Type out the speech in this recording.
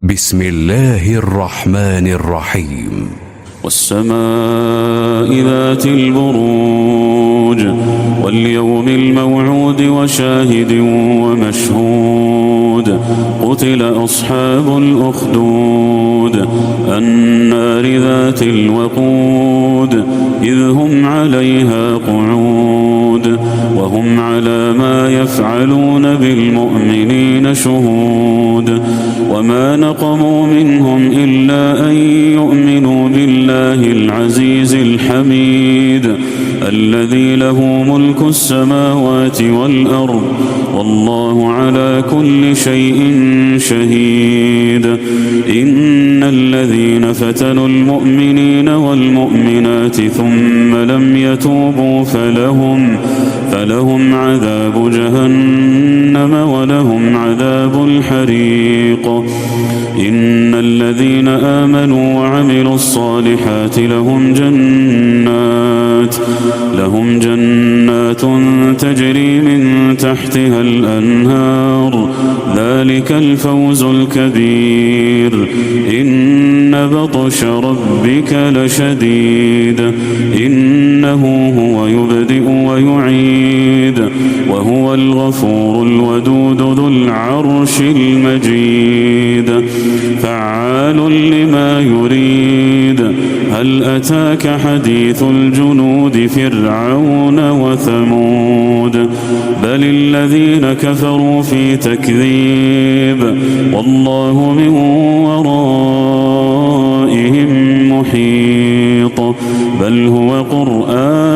بسم الله الرحمن الرحيم. والسماء ذات البروج واليوم الموعود وشاهد ومشهود قتل أصحاب الأخدود النار ذات الوقود إذ هم عليها قعود وهم على ما يفعلون بالمؤمنين شهود وما نقموا منهم إلا أن يؤمنوا بالله العزيز الحميد الذي له ملك السماوات والأرض والله على كل شيء شهيد. إن الذين فتنوا المؤمنين والمؤمنات ثم لم يتوبوا فلهم عذاب جهنم ولهم عذاب الحريق. إن الذين آمنوا وعملوا الصالحات لهم جنات تجري من تحتها الأنهار ذلك الفوز الكبير. إن بطش ربك لشديد إنه هو يبدئ ويعيد وهو الغفور الودود ذو العرش المجيد فعال لما يريد. هل أتاك حديث الجنود فرعون وثمود بل الذين كفروا في تكذيب والله من ورائهم محيط بل هو قرآن